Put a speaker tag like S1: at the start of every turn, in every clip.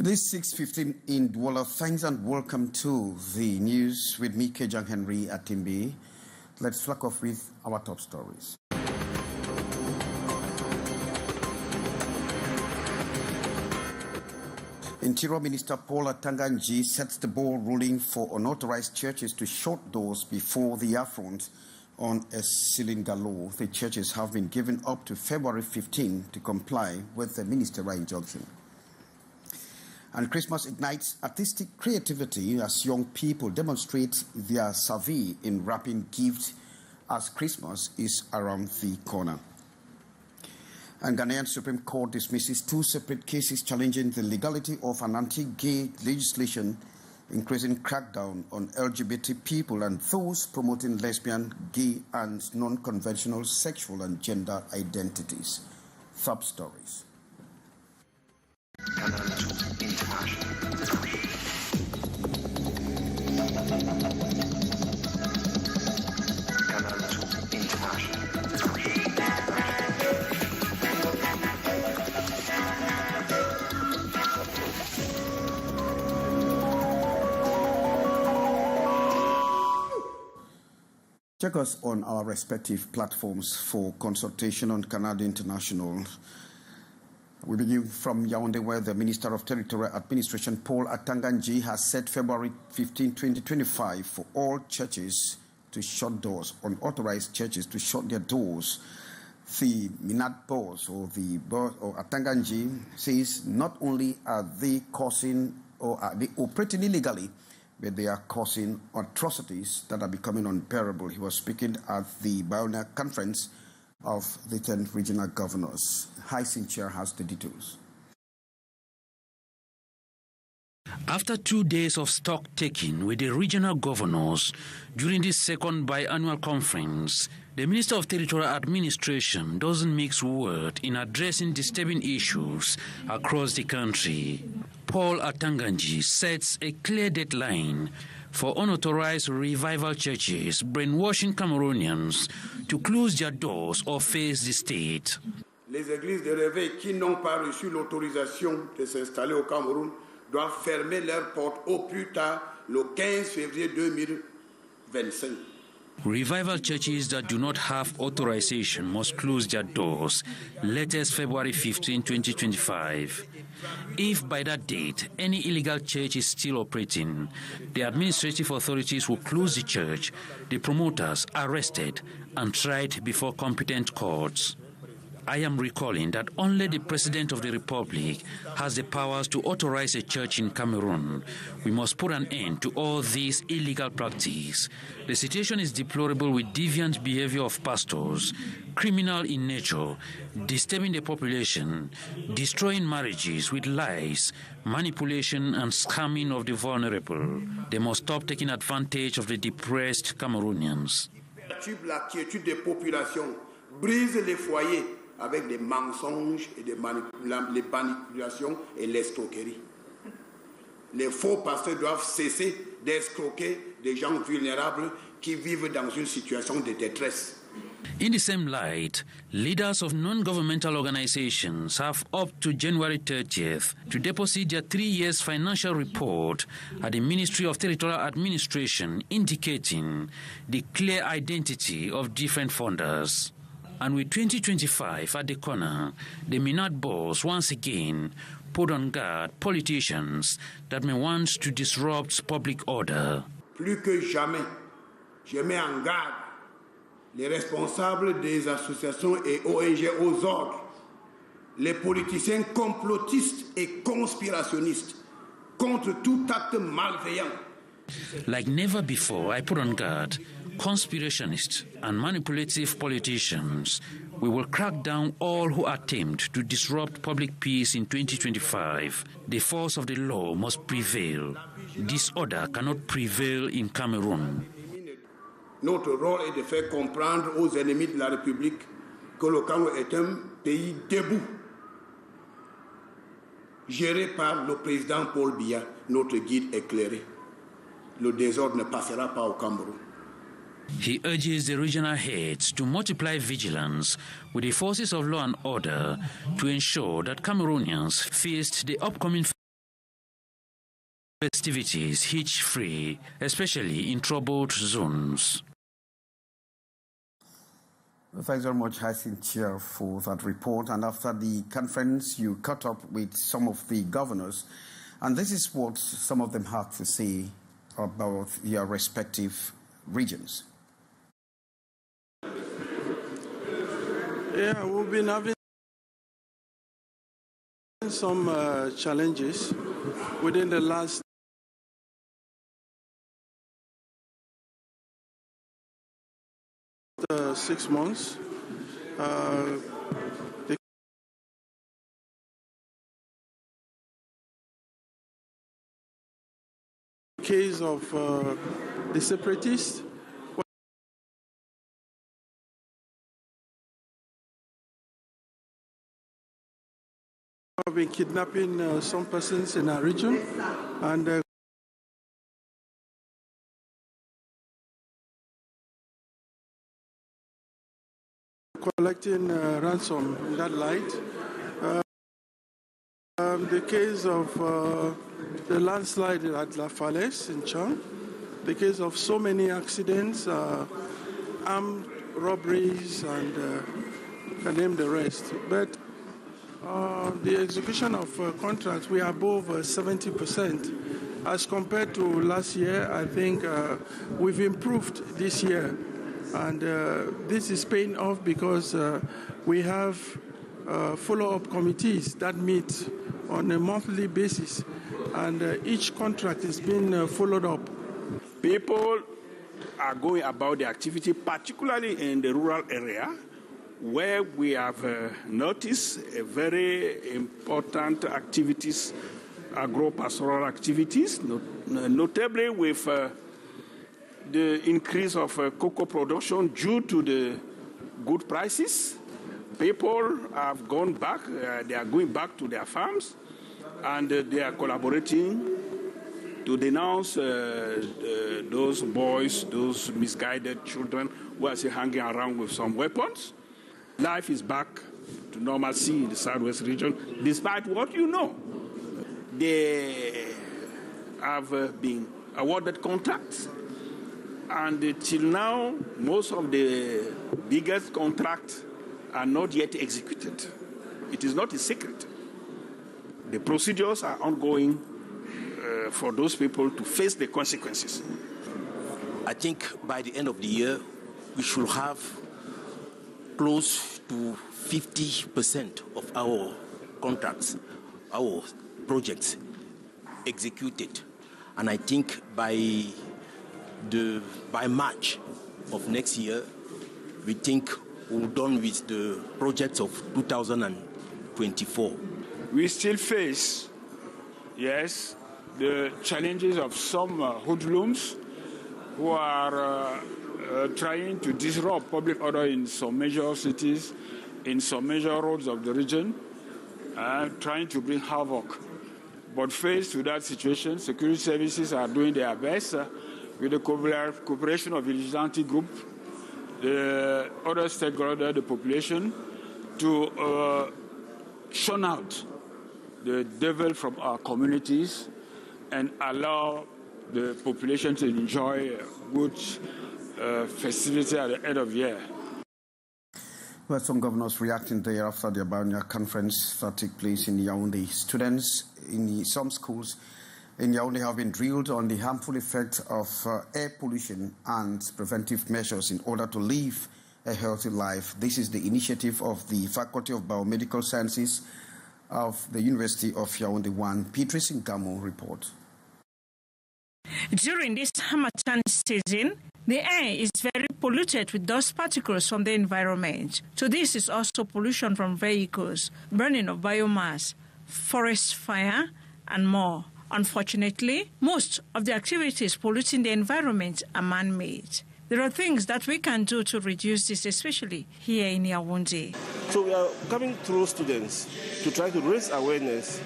S1: It is 6:15 in Douala. Thanks and welcome to the news with me, Kejang Henry Atimbi. Let's flag off with our top stories. Interior Minister Paul Atanganji sets the ball rolling for unauthorized churches to shut doors before the affront on a cylinder law. The churches have been given up to February 15 to comply with the ministerial injunction. And Christmas ignites artistic creativity as young people demonstrate their savvy in wrapping gifts as Christmas is around the corner. And Ghanaian Supreme Court dismisses two separate cases challenging the legality of an anti-gay legislation, increasing crackdown on LGBT people and those promoting lesbian, gay, and non-conventional sexual and gender identities. Top stories. Check us on our respective platforms for consultation on Canal International. We begin from Yaoundé, where the Minister of Territorial Administration, Paul Atanganji, has set February 15, 2025 for all churches to shut doors, unauthorized churches to shut their doors. The Minat boss or Atanganji says not only are they causing or are they operating illegally, but they are causing atrocities that are becoming unbearable. He was speaking at the Biona conference of the 10 regional governors. Hyacinth Chair has the details.
S2: After 2 days of stock taking with the regional governors during this second biannual conference, the Minister of Territorial Administration doesn't mix words in addressing disturbing issues across the country. Paul Atanganji sets a clear deadline for unauthorized revival churches brainwashing Cameroonians to close their doors or face the state.
S3: Les églises de réveil qui n'ont pas reçu l'autorisation de s'installer au Cameroun doivent fermer leurs portes au plus tard le 15 février 2025.
S2: Revival churches that do not have authorization must close their doors latest February 15, 2025. If by that date any illegal church is still operating, the administrative authorities will close the church, the promoters arrested and tried before competent courts. I am recalling that only the President of the Republic has the powers to authorize a church in Cameroon. We must put an end to all these illegal practices. The situation is deplorable with deviant behavior of pastors, criminal in nature, disturbing the population, destroying marriages with lies, manipulation and scamming of the vulnerable. They must stop taking advantage of the depressed Cameroonians.
S3: La quiétude des populations brise les foyers avec des mensonges et les manipulations et l'escroquerie. Les faux pasteurs doivent cesser d'escroquer des gens vulnérables qui vivent dans une situation de détresse.
S2: In the same light, leaders of non-governmental organizations have up to January 30th to deposit their 3 years financial report at the Ministry of Territorial Administration indicating the clear identity of different funders. And with 2025 at the corner, the Minat boss once again put on guard politicians that may want to disrupt public order.
S3: Plus que jamais, je mets en garde les responsables des associations et ONG aux ordres, les politiciens complotistes et conspirationnistes contre tout acte malveillant.
S2: Like never before, I put on guard conspirationists and manipulative politicians. We will crack down all who attempt to disrupt public peace in 2025. The force of the law must prevail. Disorder cannot prevail in Cameroon.
S3: Notre rôle est de faire comprendre aux ennemis de la République que le Cameroun est un pays debout, géré par le président Paul Biya, notre guide éclairé. Le désordre ne passera pas au Cameroun.
S2: He urges the regional heads to multiply vigilance with the forces of law and order to ensure that Cameroonians face the upcoming festivities hitch-free, especially in troubled zones.
S1: Thanks very much, Hyacinthia, for that report. And after the conference, you caught up with some of the governors, and this is what some of them had to say about their respective regions.
S4: Yeah, we've been having some challenges within the last 6 months. The case of the separatists have been kidnapping some persons in our region and collecting ransom in that light. The case of the landslide at La Falaise in Chang, the case of so many accidents, armed robberies, and can name the rest. But the execution of contracts, we are above 70%. As compared to last year, I think we've improved this year. And this is paying off because we have follow-up committees that meet on a monthly basis, and each contract is being followed up.
S5: People are going about the activity, particularly in the rural area, where we have noticed a very important activities, agro-pastoral activities, notably with the increase of cocoa production due to the good prices. People have gone back, they are going back to their farms, and they are collaborating to denounce those boys, those misguided children who are still hanging around with some weapons. Life is back to normalcy in the Southwest region, despite what you know. They have been awarded contracts, and till now, most of the biggest contracts are not yet executed. It is not a secret. The procedures are ongoing for those people to face the consequences.
S6: I think by the end of the year, we should have close to 50% of our contracts, our projects executed. And I think by March of next year, we think we're done with the projects of 2024.
S5: We still face, yes, the challenges of some hoodlums who are trying to disrupt public order in some major cities, in some major roads of the region, trying to bring havoc. But faced with that situation, security services are doing their best with the cooperation of the vigilante group, the other stakeholders, the population, to shun out the devil from our communities and allow the population to enjoy good festivity at the end of the year.
S1: Well, some governors reacting there after the Baunia conference that took place in Yaoundé. Students in some schools in Yaoundé have been drilled on the harmful effects of air pollution and preventive measures in order to live a healthy life. This is the initiative of the Faculty of Biomedical Sciences of the University of Yaoundé 1. Beatrice Ngamo report.
S7: During this Hamatan season, the air is very polluted with dust particles from the environment. So this is also pollution from vehicles, burning of biomass, forest fire, and more. Unfortunately, most of the activities polluting the environment are man-made. There are things that we can do to reduce this, especially here in Yaoundé.
S8: So we are coming through students to try to raise awareness,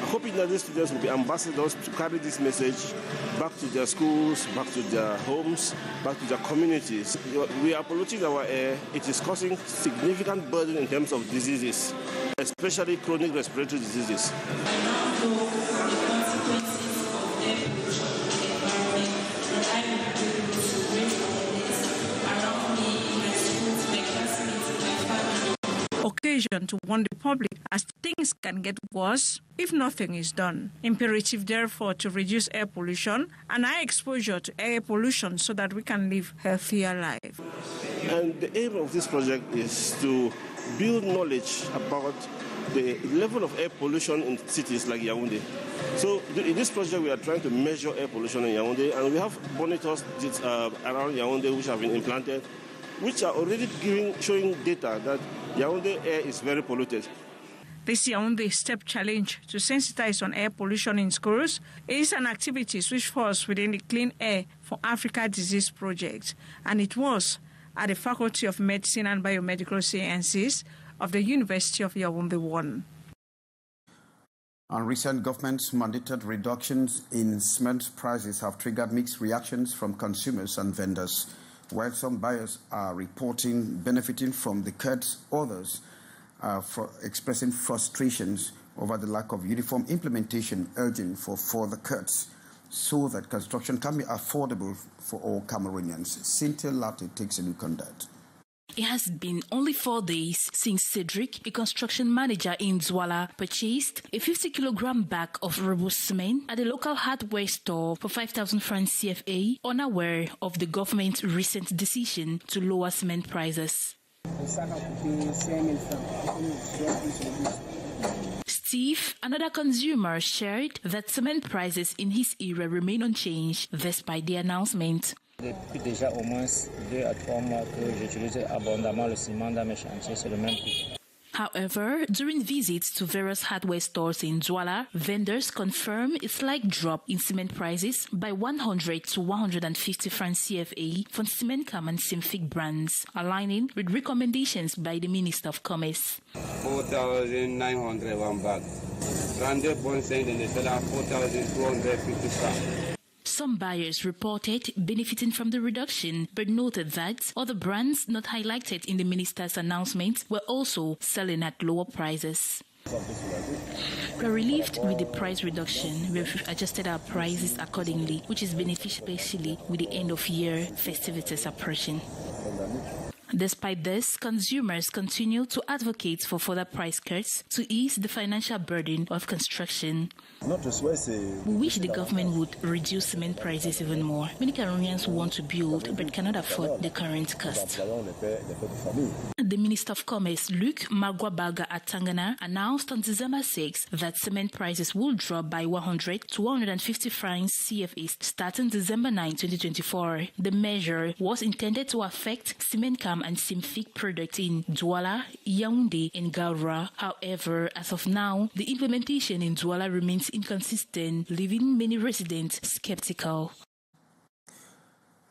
S8: hoping that these students will be ambassadors to carry this message back to their schools, back to their homes, back to their communities. We are polluting our air. It is causing significant burden in terms of diseases, especially chronic respiratory diseases.
S7: occasion to warn the public as things can get worse if nothing is done. Imperative, therefore, to reduce air pollution and high exposure to air pollution so that we can live healthier lives.
S8: And the aim of this project is to build knowledge about the level of air pollution in cities like Yaoundé. So in this project, we are trying to measure air pollution in Yaoundé, and we have monitors around Yaoundé which have been implanted, which are already showing data that Yaoundé air is very polluted.
S7: This Yaoundé STEP challenge to sensitize on air pollution in schools is an activity which falls within the Clean Air for Africa Disease Project, and it was at the Faculty of Medicine and Biomedical Sciences of the University of Yaoundé 1.
S1: And recent government-mandated reductions in cement prices have triggered mixed reactions from consumers and vendors. While some buyers are reporting benefiting from the cuts, others are expressing frustrations over the lack of uniform implementation, urging for further cuts so that construction can be affordable for all Cameroonians. Cynthia Latte takes a look on that.
S9: It has been only 4 days since Cedric, a construction manager in Douala, purchased a 50-kilogram bag of robust cement at a local hardware store for 5,000 francs CFA, unaware of the government's recent decision to lower cement prices. Steve, another consumer, shared that cement prices in his area remain unchanged despite the announcement.
S10: Depuis déjà au moins 2 à 3 mois que j'utilise abondamment le ciment dans mes chantiers, c'est le même prix.
S9: However, during visits to various hardware stores in Douala, vendors confirm a slight drop in cement prices by 100 to 150 francs CFA for Cementcam and Simfic brands, aligning with recommendations by the Minister of Commerce.
S11: 4,900 one bag. 32 bonnes cents de 4,250 francs.
S9: Some buyers reported benefiting from the reduction, but noted that other brands not highlighted in the minister's announcement were also selling at lower prices. We are relieved with the price reduction. We have adjusted our prices accordingly, which is beneficial, especially with the end of year festivities approaching. Despite this, consumers continue to advocate for further price cuts to ease the financial burden of construction. We wish the government would reduce cement prices even more. Many Cameroonians want to build but cannot afford the current cost. The Minister of Commerce, Luc Magwabaga at Tangana, announced on December 6 that cement prices will drop by 100 to 150 francs CFA starting December 9, 2024. The measure was intended to affect Cementcam and Simfic products in Douala, Yaoundé, and Gaura. However, as of now, the implementation in Douala remains inconsistent, leaving many residents skeptical.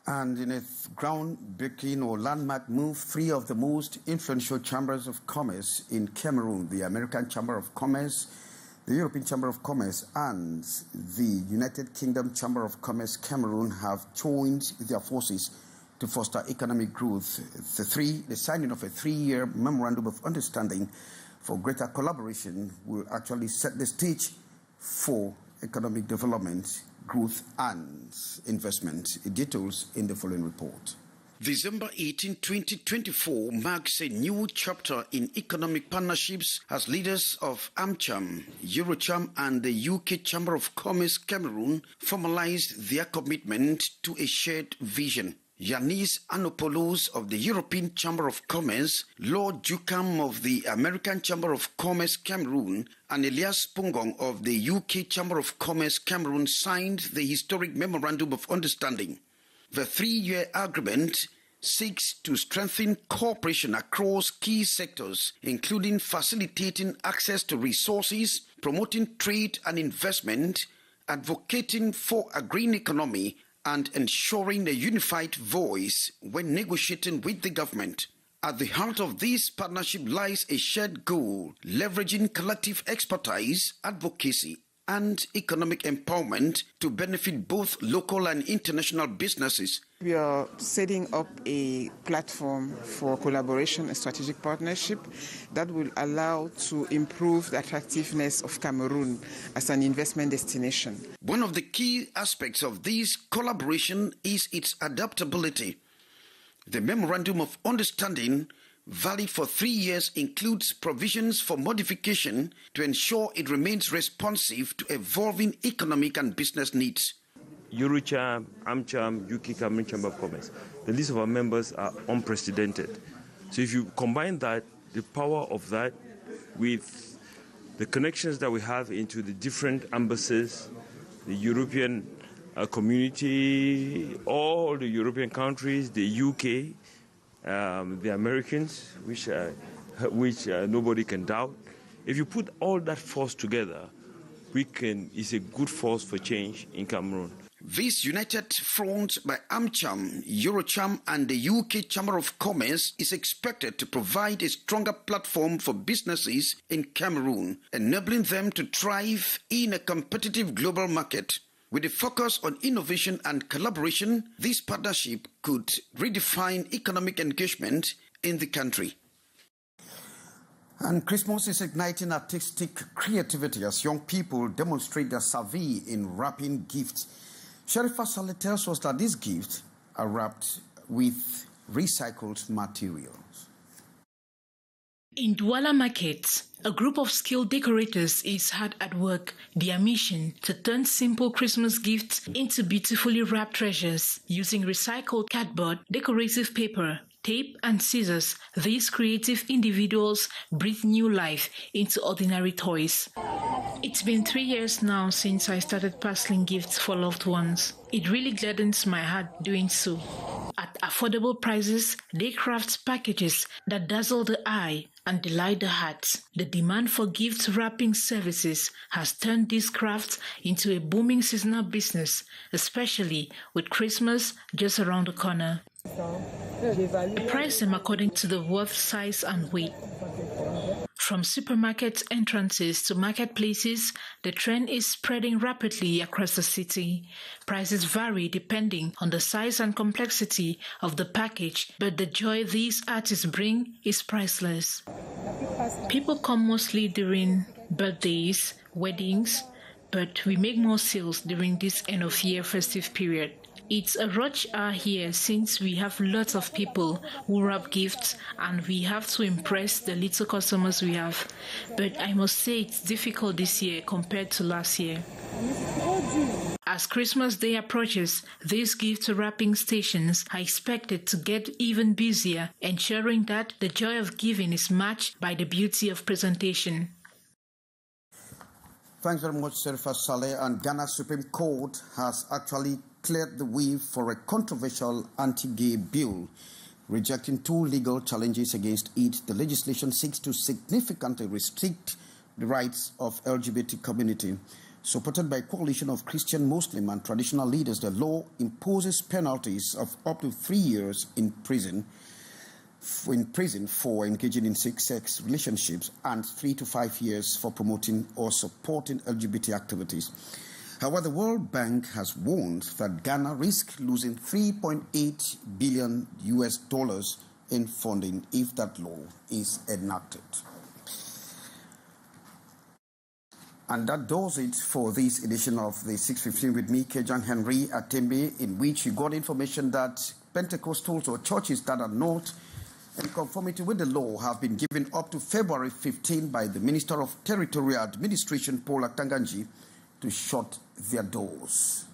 S1: And in a groundbreaking or landmark move, 3 of the most influential chambers of commerce in Cameroon, the American Chamber of Commerce, the European Chamber of Commerce, and the United Kingdom Chamber of Commerce Cameroon, have joined their forces to foster economic growth. The signing of a 3-year memorandum of understanding for greater collaboration will actually set the stage for economic development, growth and investment. Details in the following report. December 18, 2024 marks a new chapter in economic partnerships as leaders of AmCham, Eurocham and the UK Chamber of Commerce Cameroon formalized their commitment to a shared vision. Yanis Anopoulos of the European Chamber of Commerce, Lord Jukam of the American Chamber of Commerce Cameroon, and Elias Pungong of the UK Chamber of Commerce Cameroon signed the historic Memorandum of Understanding. The 3-year agreement seeks to strengthen cooperation across key sectors, including facilitating access to resources, promoting trade and investment, advocating for a green economy, and ensuring a unified voice when negotiating with the government. At the heart of this partnership lies a shared goal, leveraging collective expertise, advocacy, and economic empowerment to benefit both local and international businesses.
S12: We are setting up a platform for collaboration and strategic partnership that will allow to improve the attractiveness of Cameroon as an investment destination.
S1: One of the key aspects of this collaboration is its adaptability. The Memorandum of Understanding valid for 3 years, includes provisions for modification to ensure it remains responsive to evolving economic and business needs.
S13: EuroCham, AmCham, UK Cameroon Chamber of Commerce. The list of our members are unprecedented. So if you combine that, the power of that with the connections that we have into the different embassies, the European community, all the European countries, the UK, the Americans, which nobody can doubt. If you put all that force together, it's a good force for change in Cameroon.
S1: This united front by AmCham, EuroCham and the UK Chamber of Commerce is expected to provide a stronger platform for businesses in Cameroon, enabling them to thrive in a competitive global market. With a focus on innovation and collaboration, this partnership could redefine economic engagement in the country. And Christmas is igniting artistic creativity as young people demonstrate their savvy in wrapping gifts. Sherifa Saleh tells us that these gifts are wrapped with recycled materials.
S9: In Douala Market, a group of skilled decorators is hard at work. Their mission to turn simple Christmas gifts into beautifully wrapped treasures using recycled cardboard, decorative paper, tape and scissors. These creative individuals breathe new life into ordinary toys. It's been 3 years now since I started parceling gifts for loved ones. It really gladdens my heart doing so. At affordable prices, they craft packages that dazzle the eye and delight the heart. The demand for gift wrapping services has turned this craft into a booming seasonal business, especially with Christmas just around the corner. I price them according to the worth, size and weight. From supermarket entrances to marketplaces, the trend is spreading rapidly across the city. Prices vary depending on the size and complexity of the package, but the joy these artists bring is priceless. People come mostly during birthdays, weddings, but we make more sales during this end-of-year festive period. It's a rush hour here since we have lots of people who wrap gifts and we have to impress the little customers we have. But I must say it's difficult this year compared to last year. As Christmas Day approaches, these gift wrapping stations are expected to get even busier, ensuring that the joy of giving is matched by the beauty of presentation.
S1: Thanks very much, Sherifa Saleh. And Ghana's Supreme Court has actually cleared the way for a controversial anti-gay bill, rejecting 2 legal challenges against it. The legislation seeks to significantly restrict the rights of LGBT community. Supported by a coalition of Christian, Muslim and traditional leaders, the law imposes penalties of up to 3 years in prison for engaging in same-sex relationships and 3 to 5 years for promoting or supporting LGBT activities. However, the World Bank has warned that Ghana risks losing $3.8 billion in funding if that law is enacted. And that does it for this edition of the 6:15 with me, Kejan Henry Atembe, in which you got information that Pentecostals or churches that are not in conformity with the law have been given up to February 15 by the Minister of Territorial Administration, Paul Atanganji, to shut their doors.